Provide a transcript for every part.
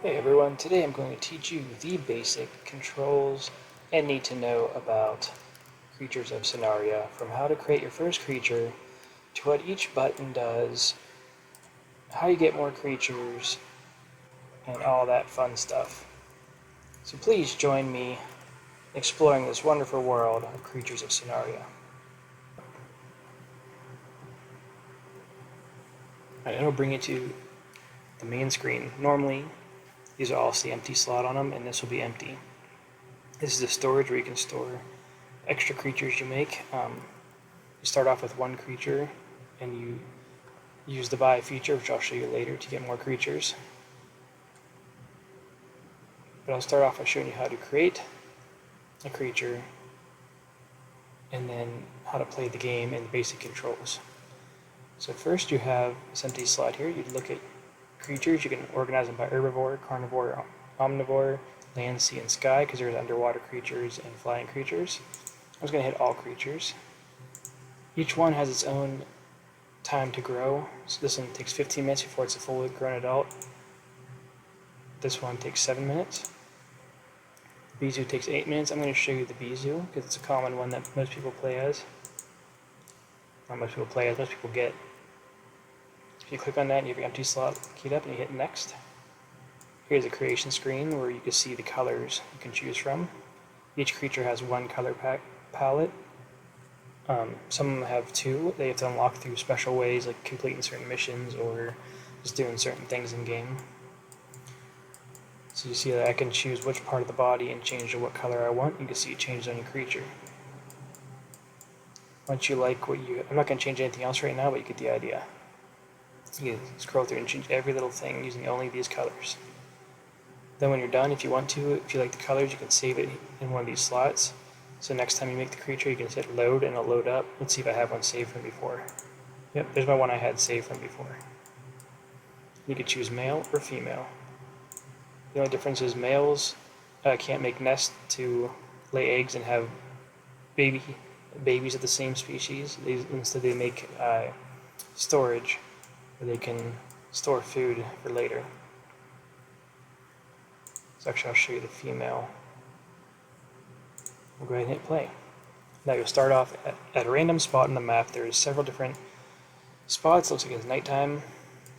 Hey everyone, today I'm going to teach you the basic controls and need to know about Creatures of Sonaria, from how to create your first creature, to what each button does, how you get more creatures, and all that fun stuff. So please join me exploring this wonderful world of Creatures of Sonaria. Alright, it'll bring you to the main screen. Normally, these will all say empty slot on them, and this will be empty. This is a storage where you can store extra creatures you make. You start off with one creature, and you use the buy feature, which I'll show you later, to get more creatures. But I'll start off by showing you how to create a creature, and then how to play the game and the basic controls. So first you have this empty slot here. You look at creatures. You can organize them by herbivore, carnivore, omnivore, land, sea, and sky, because there's underwater creatures and flying creatures. I was going to hit all creatures. Each one has its own time to grow. So this one takes 15 minutes before it's a fully grown adult. This one takes 7 minutes. The Bijou takes 8 minutes. I'm going to show you the Bijou because it's a common one that most people play as. Not most people play as, most people get. If you click on that, you have your empty slot keyed up and you hit next. Here's a creation screen where you can see the colors you can choose from. Each creature has one color palette. Some of them have two. They have to unlock through special ways, like completing certain missions or just doing certain things in game. So you see that I can choose which part of the body and change to what color I want. You can see it changes on your creature. Once you like what you... I'm not going to change anything else right now, but you get the idea. You can scroll through and change every little thing using only these colors. Then when you're done, if you want to, if you like the colors, you can save it in one of these slots. So next time you make the creature, you can hit load and it'll load up. Let's see if I have one saved from before. Yep, there's my one I had saved from before. You could choose male or female. The only difference is males can't make nests to lay eggs and have babies of the same species. Instead they make storage where they can store food for later. So actually I'll show you the female. We'll go ahead and hit play. Now you'll start off at a random spot on the map. There's several different spots. Looks like it's nighttime.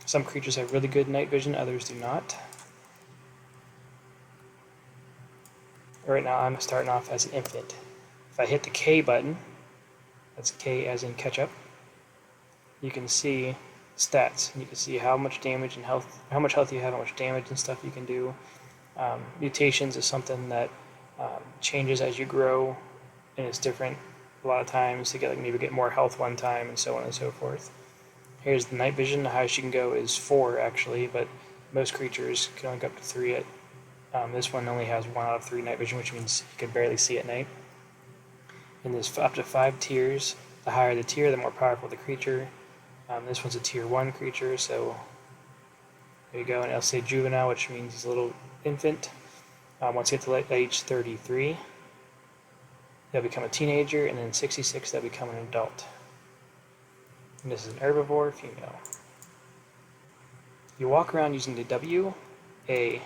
Some creatures have really good night vision, others do not. Right now I'm starting off as an infant. If I hit the K button, that's K as in ketchup, you can see stats. You can see how much damage and health, how much health you have, how much damage and stuff you can do. Mutations is something that changes as you grow, and it's different a lot of times to get maybe get more health one time and so on and so forth. Here's the night vision. The highest you can go is 4 actually, but most creatures can only go up to 3. This one only has 1 out of 3 night vision, which means you can barely see at night. And there's up to 5 tiers. The higher the tier, the more powerful the creature. This one's a tier 1 creature, so there you go. And it'll say juvenile, which means he's a little infant. Once you get to age 33, they'll become a teenager, and then 66, they'll become an adult. And this is an herbivore female. You walk around using the W, A,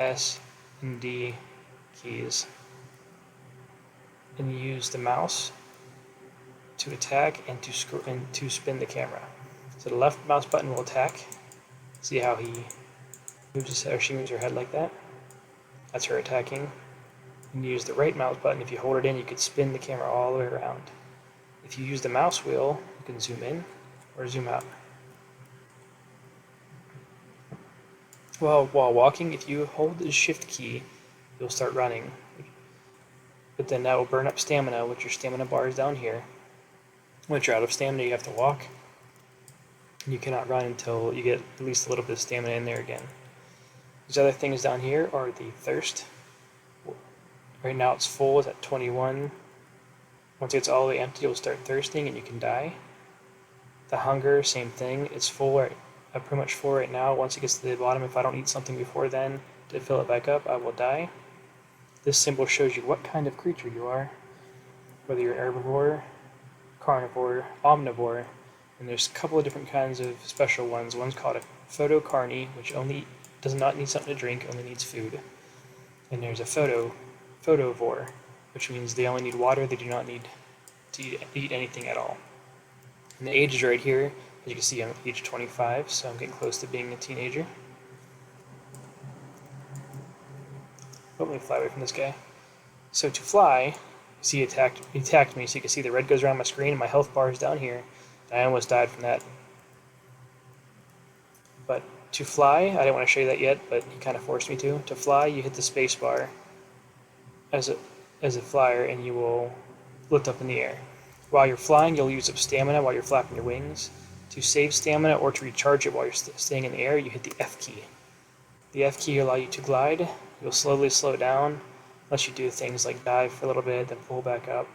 S, and D keys, and you use the mouse to attack and to spin the camera. So the left mouse button will attack. See how he moves his head, or she moves her head like that? That's her attacking. And you use the right mouse button. If you hold it in, you can spin the camera all the way around. If you use the mouse wheel, you can zoom in or zoom out. While walking, if you hold the shift key, you'll start running. But then that will burn up stamina, which your stamina bar is down here. Once you're out of stamina, you have to walk. You cannot run until you get at least a little bit of stamina in there again. These other things down here are the thirst. Right now it's full, it's at 21. Once it's all the way empty, you'll start thirsting and you can die. The hunger, same thing. It's full, I'm pretty much full right now. Once it gets to the bottom, if I don't eat something before then to fill it back up, I will die. This symbol shows you what kind of creature you are, whether you're herbivore, carnivore, omnivore, and there's a couple of different kinds of special ones. One's called a photocarny, which only does not need something to drink, only needs food. And there's a photovore, which means they only need water, they do not need to eat anything at all. And the age is right here. As you can see, I'm age 25, so I'm getting close to being a teenager. Oh, let me fly away from this guy. So to fly, see, he attacked me, so you can see the red goes around my screen, and my health bar is down here. I almost died from that. But to fly, I didn't want to show you that yet, but he kind of forced me to. To fly, you hit the space bar as a flyer, and you will lift up in the air. While you're flying, you'll use up stamina while you're flapping your wings. To save stamina or to recharge it while you're staying in the air, you hit the F key. The F key will allow you to glide. You'll slowly slow down, unless you do things like dive for a little bit, then pull back up.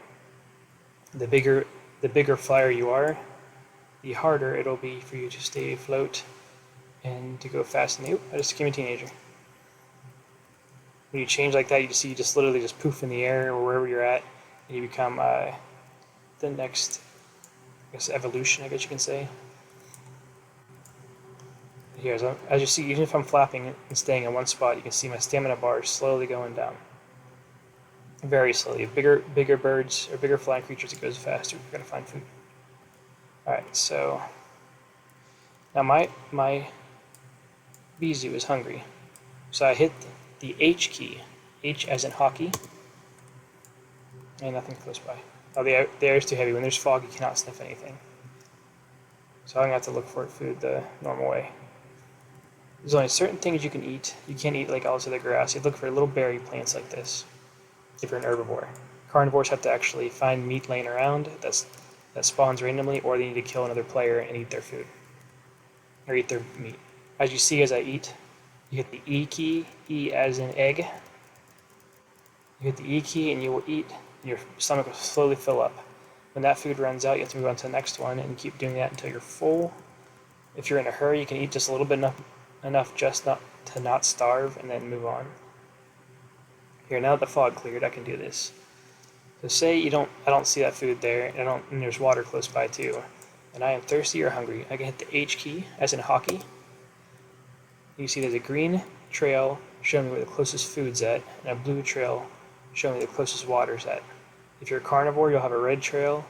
The bigger flyer you are, the harder it'll be for you to stay afloat and to go fast in the... Oop, I just became a teenager. When you change like that, you see you just literally just poof in the air or wherever you're at, and you become the next, I guess, evolution, I guess you can say. Here, as you see, even if I'm flapping and staying in one spot, you can see my stamina bar is slowly going down. Very slowly. Bigger birds or bigger flying creatures, it goes faster. You're going to find food. Alright, so now my Bizu is hungry. So I hit the H key, H as in hockey, and nothing close by. Oh, the air is too heavy. When there's fog, you cannot sniff anything. So I'm going to have to look for food the normal way. There's only certain things you can eat. You can't eat like all this other grass. You look for little berry plants like this if you're an herbivore. Carnivores have to actually find meat laying around that spawns randomly, or they need to kill another player and eat their food, or eat their meat. As you see, as I eat, you hit the E key, E as in egg. You hit the E key and you will eat, and your stomach will slowly fill up. When that food runs out, you have to move on to the next one, and you keep doing that until you're full. If you're in a hurry, you can eat just a little bit, enough just to not starve, and then move on. Here, now that the fog cleared, I can do this. So say I don't see that food there, and there's water close by too, and I am thirsty or hungry. I can hit the H key, as in hockey. You see there's a green trail showing me where the closest food's at, and a blue trail showing me the closest water's at. If you're a carnivore, you'll have a red trail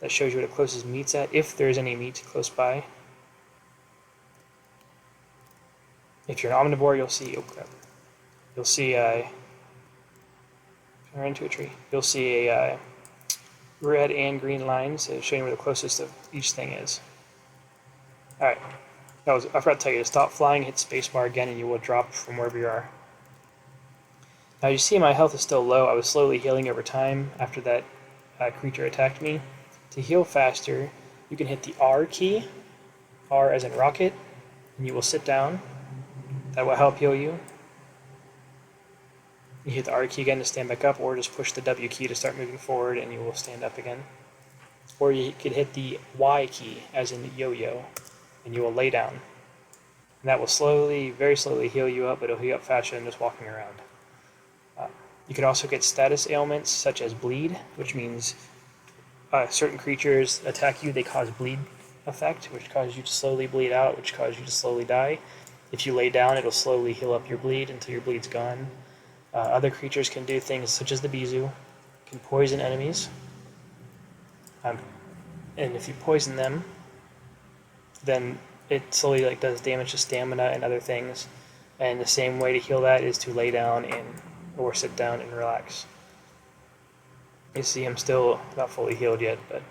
that shows you where the closest meat's at, if there's any meat close by. If you're an omnivore, you'll see, run into a tree. You'll see a red and green lines showing where the closest of each thing is. Alright, I forgot to tell you to stop flying, hit spacebar again, and you will drop from wherever you are. Now you see my health is still low. I was slowly healing over time after that creature attacked me. To heal faster, you can hit the R key, R as in rocket, and you will sit down. That will help heal you. You hit the R key again to stand back up, or just push the W key to start moving forward, and you will stand up again. Or you could hit the Y key, as in yo-yo, and you will lay down. And that will slowly, very slowly heal you up, but it'll heal you up faster than just walking around. You can also get status ailments, such as bleed, which means certain creatures attack you, they cause bleed effect, which causes you to slowly bleed out, which causes you to slowly die. If you lay down, it'll slowly heal up your bleed until your bleed's gone. Other creatures can do things such as the Bizu, can poison enemies. And if you poison them, then it slowly does damage to stamina and other things. And the same way to heal that is to lay down or sit down and relax. You see, I'm still not fully healed yet, but...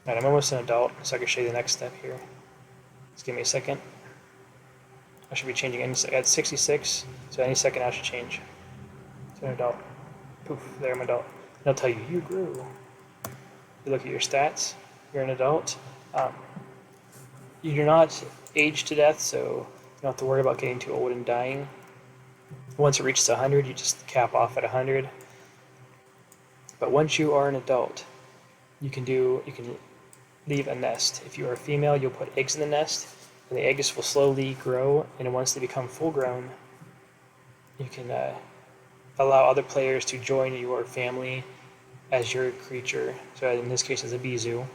Alright, I'm almost an adult, so I can show you the next step here. Just give me a second. I should be changing any second. At 66, so any second I should change. To an adult. Poof, there I'm an adult. And it'll tell you, you grew. You look at your stats, you're an adult. You're not aged to death, so you don't have to worry about getting too old and dying. Once it reaches 100, you just cap off at 100. But once you are an adult, you can leave a nest. If you are a female, you'll put eggs in the nest, and the eggs will slowly grow, and once they become full grown, you can allow other players to join your family as your creature. So in this case, as a Bizu,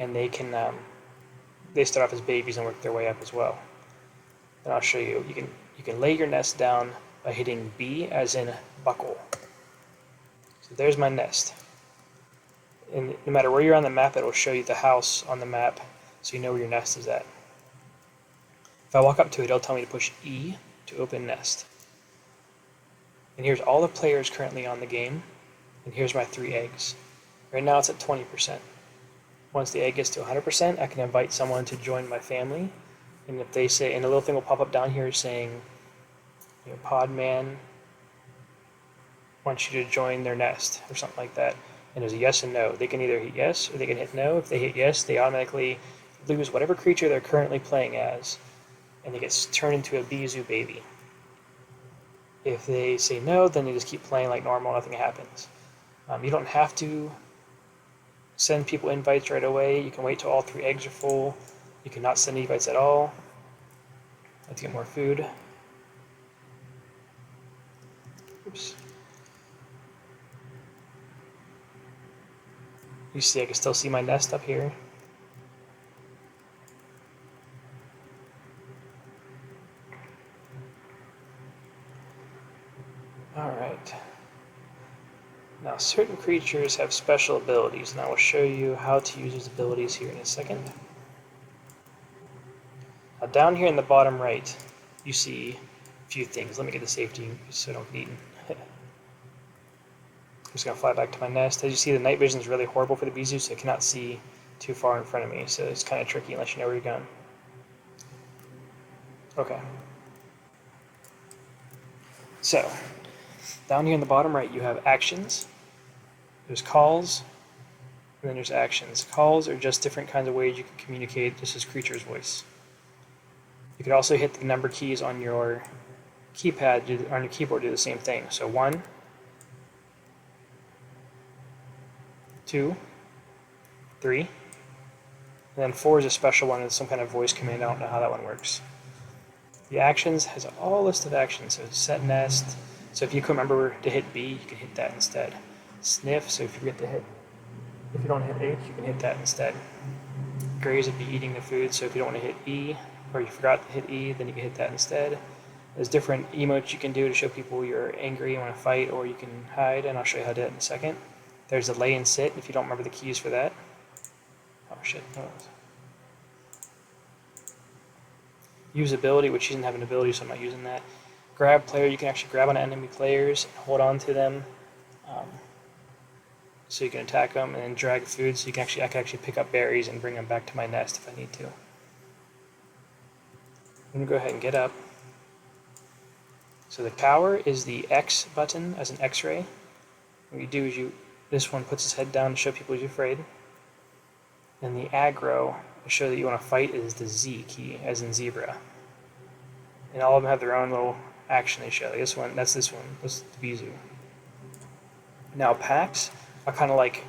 and they can they start off as babies and work their way up as well. Then I'll show you. You can lay your nest down by hitting B as in buckle. So there's my nest. And no matter where you're on the map, it will show you the house on the map so you know where your nest is at. If I walk up to it, it'll tell me to push E to open nest. And here's all the players currently on the game, and here's my 3 eggs. Right now it's at 20%. Once the egg gets to 100%, I can invite someone to join my family. And if they say, and a little thing will pop up down here saying, you know, Podman wants you to join their nest, or something like that. And there's a yes and no. They can either hit yes or they can hit no. If they hit yes, they automatically lose whatever creature they're currently playing as, and they get turned into a Bizu baby. If they say no, then they just keep playing like normal, nothing happens. You don't have to send people invites right away. You can wait till all 3 eggs are full. You cannot send invites at all. I have to get more food. Oops. You see, I can still see my nest up here. Alright. Now, certain creatures have special abilities, and I will show you how to use these abilities here in a second. Now, down here in the bottom right, you see a few things. Let me get the safety so I don't get eaten. I'm just going to fly back to my nest. As you see, the night vision is really horrible for the Bizu, so I cannot see too far in front of me, so it's kind of tricky unless you know where you're going. Okay. So, down here in the bottom right, you have actions. There's calls, and then there's actions. Calls are just different kinds of ways you can communicate. This is Creature's voice. You could also hit the number keys on your keypad, on your keyboard, do the same thing. So 1, 2, 3, and then 4 is a special one. It's some kind of voice command. I don't know how that one works. The actions has a whole list of actions. So set nest. So if you can remember to hit B, you can hit that instead. Sniff. So if you don't hit H, you can hit that instead. Graze would be eating the food. So if you don't want to hit E, or you forgot to hit E, then you can hit that instead. There's different emotes you can do to show people you're angry and want to fight, or you can hide, and I'll show you how to do that in a second. There's a lay and sit if you don't remember the keys for that. Oh shit. Oh. Use ability, which doesn't have an ability, so I'm not using that. Grab player, you can actually grab on enemy players and hold on to them, so you can attack them, and then drag food, so I can actually pick up berries and bring them back to my nest if I need to. I'm going to go ahead and get up. So the power is the X button as an X-ray. What you do is this one puts his head down to show people he's afraid. And the aggro to show that you want to fight is the Z key, as in zebra. And all of them have their own little action they show. Like this one, that's this one. This is the Bizu. Now packs are kind of like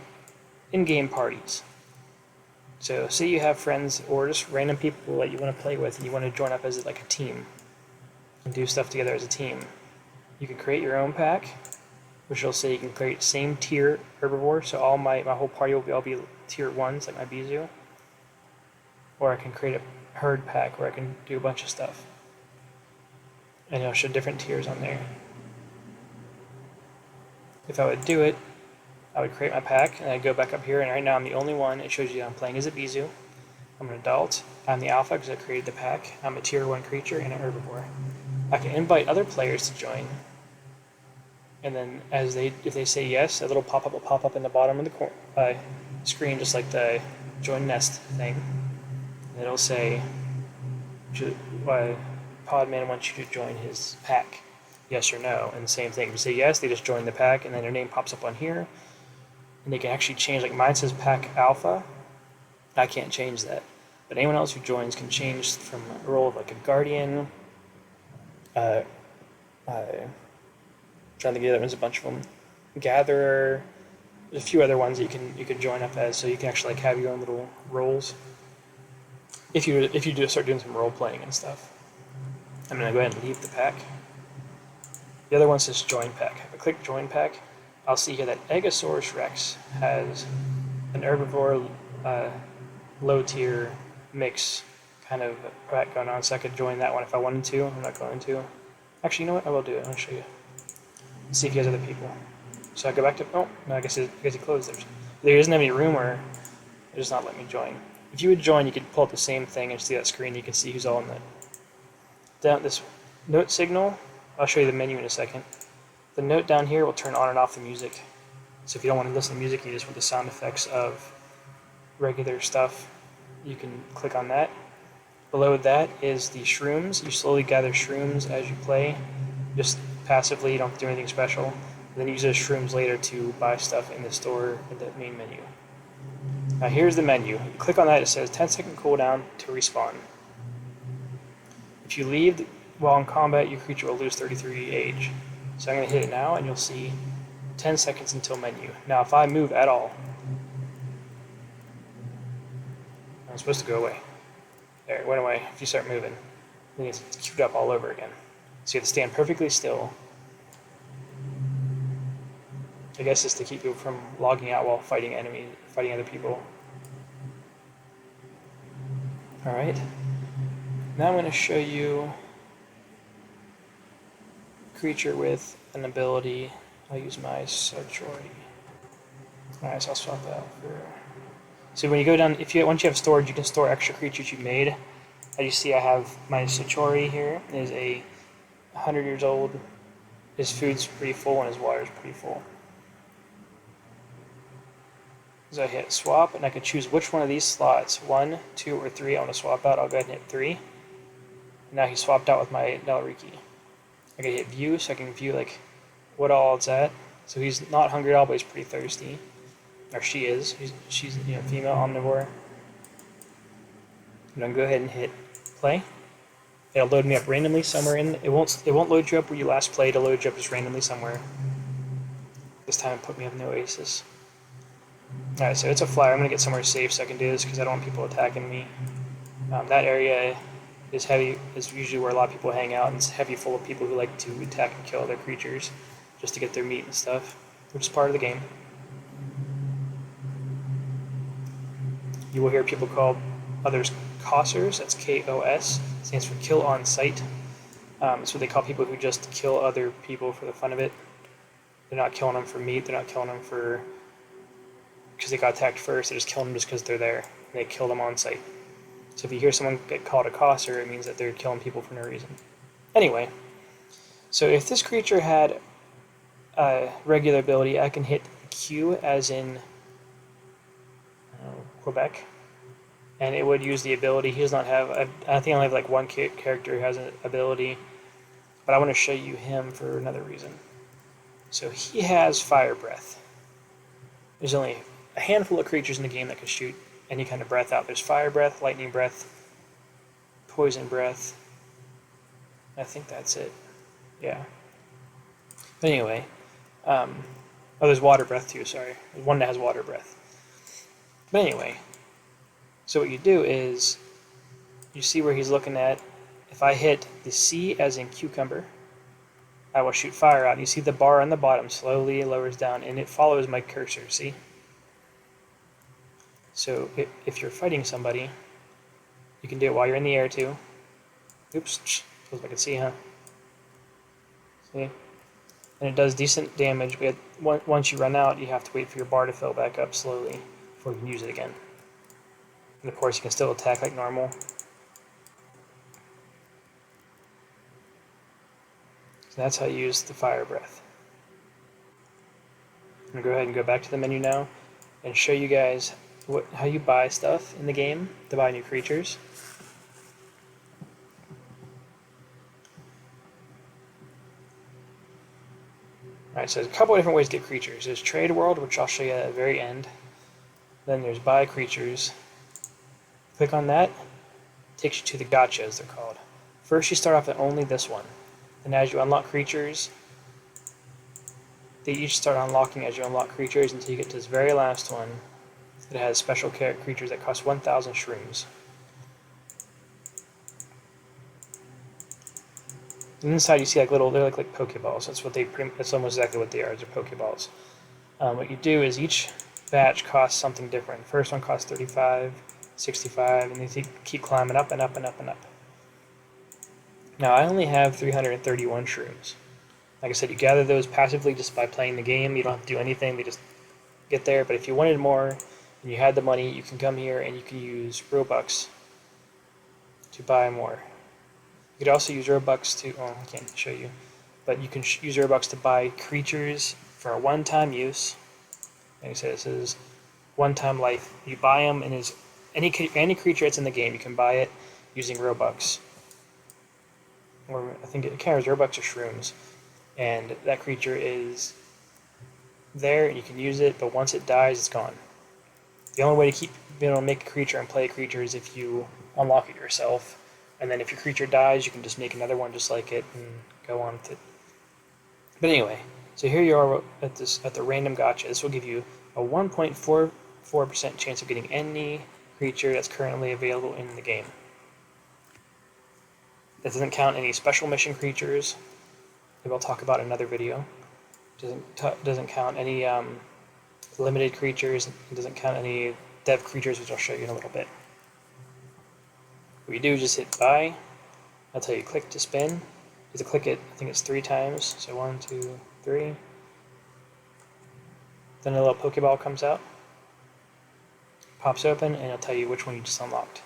in-game parties. So say you have friends or just random people that you want to play with and you want to join up as like a team and do stuff together as a team. You can create your own pack, which will say you can create same tier herbivore, so all my whole party will all be tier 1s like my Bizu. Or I can create a herd pack where I can do a bunch of stuff. And it'll show different tiers on there. If I would do it, I would create my pack, and I'd go back up here, and right now I'm the only one. It shows you I'm playing as a Bizu. I'm an adult. I'm the alpha because I created the pack. I'm a tier 1 creature and an herbivore. I can invite other players to join. And then if they say yes, a little pop-up will pop up in the bottom of the screen, just like the join nest thing. And it'll say, Podman wants you to join his pack, yes or no. And the same thing, if you say yes, they just join the pack, and then their name pops up on here. And they can actually change, like mine says pack alpha. I can't change that. But anyone else who joins can change from a role of like a guardian, trying to get there's a bunch of them. Gatherer. There's a few other ones that you can join up as, so you can actually like have your own little roles. If you do start doing some role playing and stuff. I'm gonna go ahead and leave the pack. The other one says join pack. If I click join pack, I'll see here that Egosaurus Rex has an herbivore low tier mix kind of going on, so I could join that one if I wanted to. I'm not going to. Actually, you know what? I will do it. I'll show you. Let's see if he has other people. So I go back to, oh, no, I guess he closed theirs. There doesn't have any room, or it does not let me join. If you would join, you could pull up the same thing and see that screen. You can see who's all in it. Down this note signal, I'll show you the menu in a second. The note down here will turn on and off the music. So if you don't want to listen to music, you just want the sound effects of regular stuff, you can click on that. Below that is the shrooms. You slowly gather shrooms as you play, just passively. You don't have to do anything special. And then you use those shrooms later to buy stuff in the store in the main menu. Now here's the menu. You click on that, it says 10-second cooldown to respawn. If you leave while in combat, your creature will lose 33 age. So I'm going to hit it now, and you'll see 10 seconds until menu. Now if I move at all, I'm supposed to go away. There, it went away. If you start moving, then it's queued up all over again. So you have to stand perfectly still. I guess it's to keep you from logging out while fighting other people. Alright. Now I'm going to show you a creature with an ability. I'll use my Satori. Alright, so I'll swap that for... So when you go down, once you have storage, you can store extra creatures you made. As you see, I have my Satori here. It is 100 years old. His food's pretty full and his water's pretty full. So I hit swap, and I can choose which one of these slots, 1, 2, or 3, I want to swap out. I'll go ahead and hit 3. And now he's swapped out with my Nalariki. I can hit view, so I can view like what all it's at. So he's not hungry at all, but he's pretty thirsty. Or she is. She's female omnivore. And I'll go ahead and hit play. It'll load me up randomly somewhere in. It won't load you up where you last played. It'll load you up just randomly somewhere. This time it put me up in the Oasis. Alright, so it's a flyer. I'm going to get somewhere safe so I can do this because I don't want people attacking me. That area is heavy. Is usually where a lot of people hang out, and it's heavy full of people who like to attack and kill other creatures just to get their meat and stuff, which is part of the game. You will hear people call others Kossers. That's K-O-S. It stands for kill on sight. That's what they call people who just kill other people for the fun of it. They're not killing them for meat. They're not killing them for because they got attacked first. They're just killing them just because they're there. And they kill them on sight. So if you hear someone get called a Kosser, it means that they're killing people for no reason. Anyway, so if this creature had a regular ability, I can hit Q as in Quebec, and it would use the ability. He does not have, I think I only have like one character who has an ability, but I want to show you him for another reason. So he has Fire Breath. There's only a handful of creatures in the game that can shoot any kind of breath out. There's Fire Breath, Lightning Breath, Poison Breath. I think that's it. Yeah. But anyway, oh, there's Water Breath too, sorry. There's one that has Water Breath. But anyway, so what you do is, you see where he's looking at, if I hit the C as in cucumber, I will shoot fire out. You see the bar on the bottom slowly lowers down, and it follows my cursor, see? So if you're fighting somebody, you can do it while you're in the air too. Oops, suppose I can see, huh? See? And it does decent damage, but once you run out, you have to wait for your bar to fill back up slowly before you can use it again. And of course, you can still attack like normal. So that's how you use the Fire Breath. I'm going to go ahead and go back to the menu now and show you guys how you buy stuff in the game to buy new creatures. Alright, so there's a couple of different ways to get creatures. There's Trade World, which I'll show you at the very end. Then there's Buy Creatures. Click on that. It takes you to the Gacha, as they're called. First you start off at only this one. And as you unlock creatures, they each start unlocking as you unlock creatures until you get to this very last one that has special creatures that cost 1,000 shrooms. And inside you see like little, they're like Pokeballs. That's almost exactly what they are, they're Pokeballs. What you do is each batch costs something different. First one costs 35, 65, and they keep climbing up and up and up and up. Now I only have 331 shrooms. Like I said, you gather those passively just by playing the game. You don't have to do anything, they just get there. But if you wanted more and you had the money, you can come here and you can use Robux to buy more. You could also use Robux to, oh, I can't show you, but you can use Robux to buy creatures for a one-time use. Like I said, this is one-time life. You buy them, and is any creature that's in the game, you can buy it using Robux. Or I think it carries Robux or shrooms. And that creature is there, and you can use it, but once it dies, it's gone. The only way to keep being able to make a creature and play a creature is if you unlock it yourself. And then if your creature dies, you can just make another one just like it and go on with it. But anyway, so here you are at the random gacha. This will give you a 1.44% chance of getting any creature that's currently available in the game. That doesn't count any special mission creatures, maybe I'll talk about in another video. Doesn't count any limited creatures. It doesn't count any dev creatures, which I'll show you in a little bit. What you do is just hit buy. I'll tell you click to spin. You have to click it, I think it's 3 times. So 1, 2, 3. Then a little Pokeball comes out, pops open, and it'll tell you which one you just unlocked.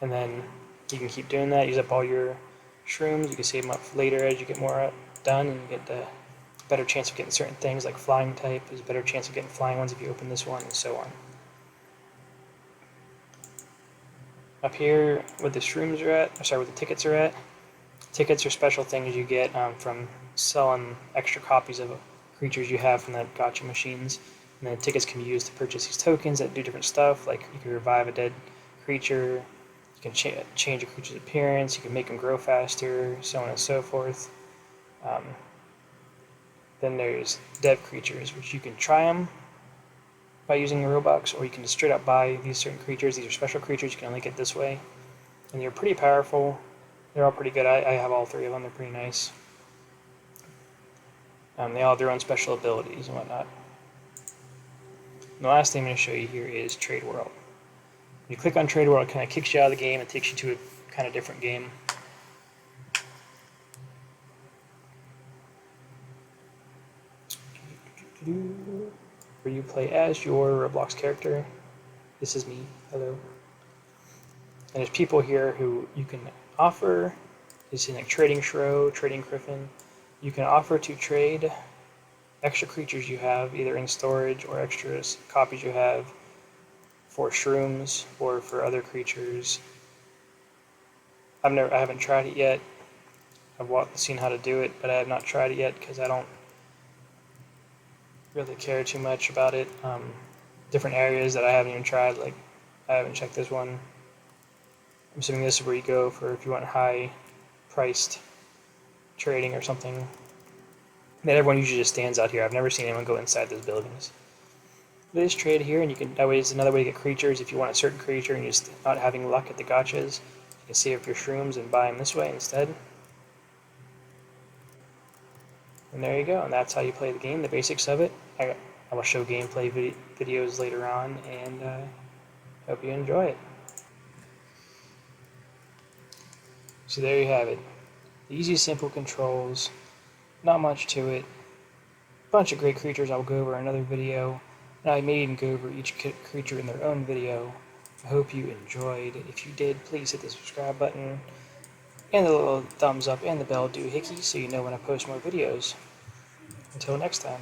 And then you can keep doing that, use up all your shrooms. You can save them up for later as you get more done, and you get the better chance of getting certain things like flying type. There's a better chance of getting flying ones if you open this one, and so on. Up here where the shrooms are at, where the tickets are at, tickets are special things you get from selling extra copies of creatures you have from the gacha machines. And then tickets can be used to purchase these tokens that do different stuff, like you can revive a dead creature, you can change a creature's appearance, you can make them grow faster, so on and so forth. Then there's dev creatures, which you can try them by using Robux, or you can just straight up buy these certain creatures. These are special creatures you can only get this way. And they're pretty powerful. They're all pretty good. I have all 3 of them. They're pretty nice. They all have their own special abilities and whatnot. And the last thing I'm going to show you here is Trade World. When you click on Trade World, it kind of kicks you out of the game and takes you to a kind of different game. Where you play as your Roblox character. This is me. Hello. And there's people here who you can offer. You see like Trading Shro, Trading Griffin. You can offer to trade extra creatures you have, either in storage or extra copies you have, for shrooms or for other creatures. I haven't tried it yet. I've seen how to do it, but I have not tried it yet because I don't really care too much about it. Different areas that I haven't even tried, like I haven't checked this one. I'm assuming this is where you go for if you want high priced trading or something. That everyone usually just stands out here. I've never seen anyone go inside those buildings. They just trade here, and you can. That way, is another way to get creatures. If you want a certain creature and you're just not having luck at the gachas, you can save up your shrooms and buy them this way instead. And there you go. And that's how you play the game. The basics of it. I will show gameplay videos later on, and hope you enjoy it. So there you have it. Easy, simple controls. Not much to it. Bunch of great creatures I'll go over in another video. And I may even go over each creature in their own video. I hope you enjoyed. If you did, please hit the subscribe button and the little thumbs up and the bell doohickey so you know when I post more videos. Until next time.